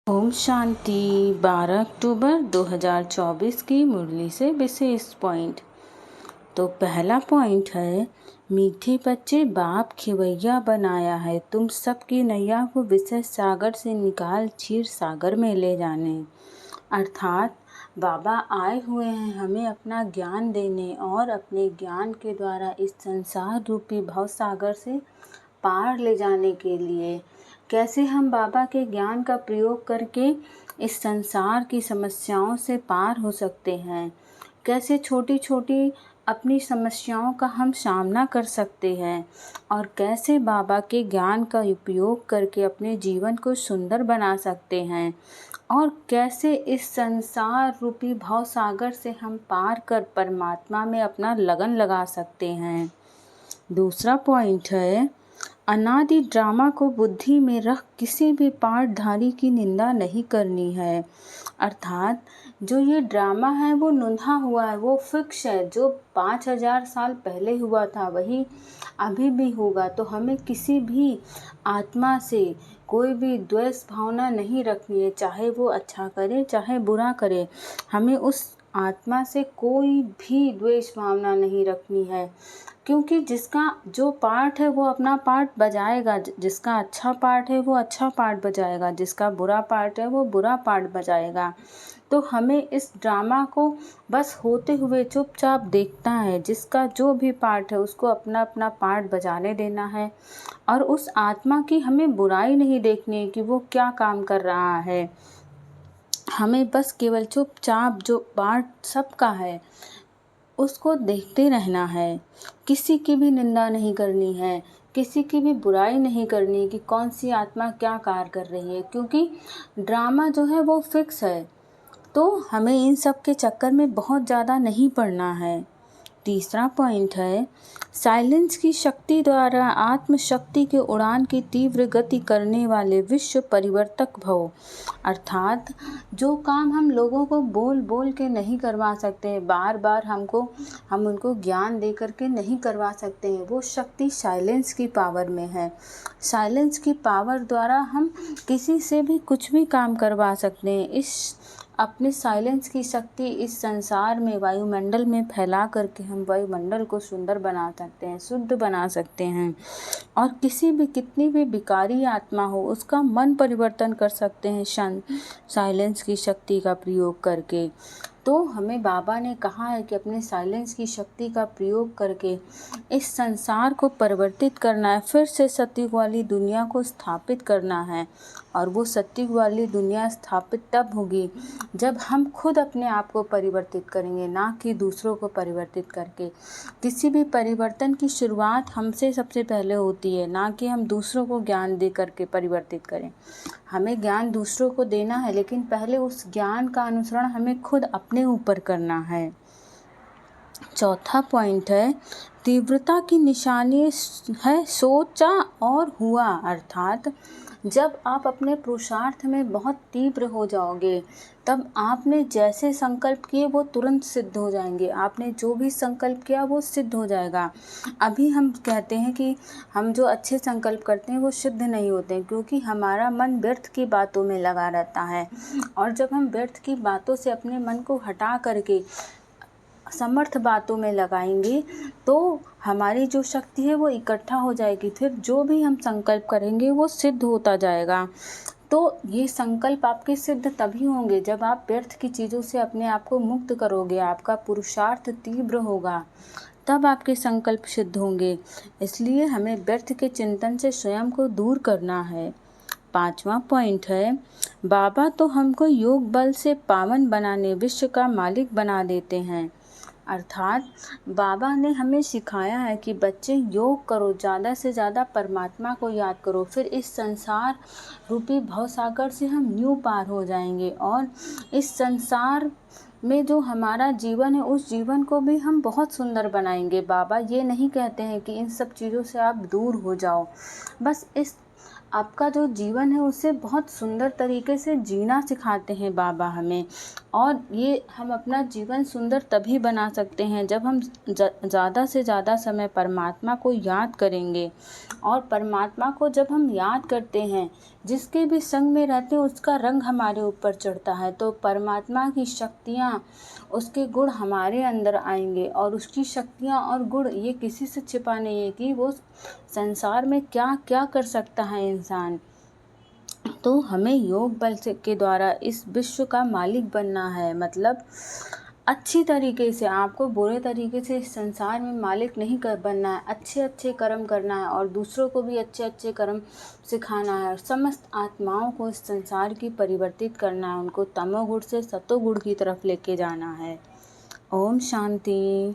ओम शांति। 12 अक्टूबर 2024 की मुरली से विशेष पॉइंट। तो पहला पॉइंट है, मीठे बच्चे बाप खिवैया बनाया है, तुम सबकी नैया को विषय सागर से निकाल क्षीर सागर में ले जाने। अर्थात बाबा आए हुए हैं हमें अपना ज्ञान देने और अपने ज्ञान के द्वारा इस संसार रूपी भव सागर से पार ले जाने के लिए। कैसे हम बाबा के ज्ञान का प्रयोग करके इस संसार की समस्याओं से पार हो सकते हैं, कैसे छोटी छोटी अपनी समस्याओं का हम सामना कर सकते हैं और कैसे बाबा के ज्ञान का उपयोग करके अपने जीवन को सुंदर बना सकते हैं और कैसे इस संसार रूपी भव सागर से हम पार कर परमात्मा में अपना लगन लगा सकते हैं। दूसरा पॉइंट है, अनादि ड्रामा को बुद्धि में रख किसी भी पाठधारी की निंदा नहीं करनी है। अर्थात जो ये ड्रामा है वो नुन्हा हुआ है, वो फिक्स है, जो 5000 साल पहले हुआ था वही अभी भी होगा। तो हमें किसी भी आत्मा से कोई भी द्वेष भावना नहीं रखनी है, चाहे वो अच्छा करे चाहे बुरा करे, हमें उस आत्मा से कोई भी द्वेष भावना नहीं रखनी है, क्योंकि जिसका जो पार्ट है वो अपना पार्ट बजाएगा, जिसका अच्छा पार्ट है वो अच्छा पार्ट बजाएगा, जिसका बुरा पार्ट है वो बुरा पार्ट बजाएगा। तो हमें इस ड्रामा को बस होते हुए चुपचाप देखना है, जिसका जो भी पार्ट है उसको अपना अपना पार्ट बजाने देना है और उस आत्मा की हमें बुराई नहीं देखनी है कि वो क्या काम कर रहा है। हमें बस केवल चुपचाप जो पार्ट सबका है उसको देखते रहना है, किसी की भी निंदा नहीं करनी है, किसी की भी बुराई नहीं करनी कि कौन सी आत्मा क्या कार्य कर रही है, क्योंकि ड्रामा जो है वो फिक्स है। तो हमें इन सब के चक्कर में बहुत ज़्यादा नहीं पड़ना है। तीसरा पॉइंट है, साइलेंस की शक्ति द्वारा आत्मशक्ति के उड़ान की तीव्र गति करने वाले विश्व परिवर्तक भव। अर्थात जो काम हम लोगों को बोल बोल के नहीं करवा सकते हैं, बार बार हम उनको ज्ञान दे करके नहीं करवा सकते हैं, वो शक्ति साइलेंस की पावर में है। साइलेंस की पावर द्वारा हम किसी से भी कुछ भी काम करवा सकते हैं। इस अपने साइलेंस की शक्ति इस संसार में वायुमंडल में फैला करके हम वायुमंडल को सुंदर बना सकते हैं, शुद्ध बना सकते हैं और किसी भी कितनी भी विकारी आत्मा हो उसका मन परिवर्तन कर सकते हैं साइलेंस की शक्ति का प्रयोग करके। तो हमें बाबा ने कहा है कि अपने साइलेंस की शक्ति का प्रयोग करके इस संसार को परिवर्तित करना है, फिर से सतयुग वाली दुनिया को स्थापित करना है। और वो सतयुग वाली दुनिया स्थापित तब होगी जब हम खुद अपने आप को परिवर्तित करेंगे, ना कि दूसरों को परिवर्तित करके। किसी भी परिवर्तन की शुरुआत हमसे सबसे पहले होती है, ना कि हम दूसरों को ज्ञान दे करके परिवर्तित करें। हमें ज्ञान दूसरों को देना है, लेकिन पहले उस ज्ञान का अनुसरण हमें खुद अपने ऊपर करना है। चौथा पॉइंट है, तीव्रता की निशानी है सोचा और हुआ। अर्थात जब आप अपने पुरुषार्थ में बहुत तीव्र हो जाओगे, तब आपने जैसे संकल्प किए वो तुरंत सिद्ध हो जाएंगे। आपने जो भी संकल्प किया वो सिद्ध हो जाएगा। अभी हम कहते हैं कि हम जो अच्छे संकल्प करते हैं वो सिद्ध नहीं होते हैं, क्योंकि हमारा मन व्यर्थ की बातों में लगा रहता है। और जब हम व्यर्थ की बातों से अपने मन को हटा करके समर्थ बातों में लगाएंगे तो हमारी जो शक्ति है वो इकट्ठा हो जाएगी, फिर जो भी हम संकल्प करेंगे वो सिद्ध होता जाएगा। तो ये संकल्प आपके सिद्ध तभी होंगे जब आप व्यर्थ की चीज़ों से अपने आप को मुक्त करोगे, आपका पुरुषार्थ तीव्र होगा, तब आपके संकल्प सिद्ध होंगे। इसलिए हमें व्यर्थ के चिंतन से स्वयं को दूर करना है। पांचवा पॉइंट है, बाबा तो हमको योग बल से पावन बनाने विश्व का मालिक बना देते हैं। अर्थात बाबा ने हमें सिखाया है कि बच्चे योग करो, ज़्यादा से ज़्यादा परमात्मा को याद करो, फिर इस संसार रूपी भवसागर से हम यूँ पार हो जाएंगे और इस संसार में जो हमारा जीवन है उस जीवन को भी हम बहुत सुंदर बनाएंगे। बाबा ये नहीं कहते हैं कि इन सब चीज़ों से आप दूर हो जाओ, बस इस आपका जो जीवन है उसे बहुत सुंदर तरीके से जीना सिखाते हैं बाबा हमें। और ये हम अपना जीवन सुंदर तभी बना सकते हैं जब हम ज़्यादा से ज़्यादा समय परमात्मा को याद करेंगे। और परमात्मा को जब हम याद करते हैं, जिसके भी संग में रहते हैं उसका रंग हमारे ऊपर चढ़ता है, तो परमात्मा की शक्तियाँ, उसके गुण हमारे अंदर आएंगे। और उसकी शक्तियाँ और गुण ये किसी से छिपा नहीं है कि वो संसार में क्या क्या कर सकता है इंसान। तो हमें योग बल के द्वारा इस विश्व का मालिक बनना है। मतलब अच्छी तरीके से, आपको बुरे तरीके से इस संसार में मालिक नहीं कर बनना है। अच्छे अच्छे कर्म करना है और दूसरों को भी अच्छे अच्छे कर्म सिखाना है। और समस्त आत्माओं को इस संसार की परिवर्तित करना है, उनको तमोगुण से सतोगुण की तरफ लेके जाना है। ओम शांति।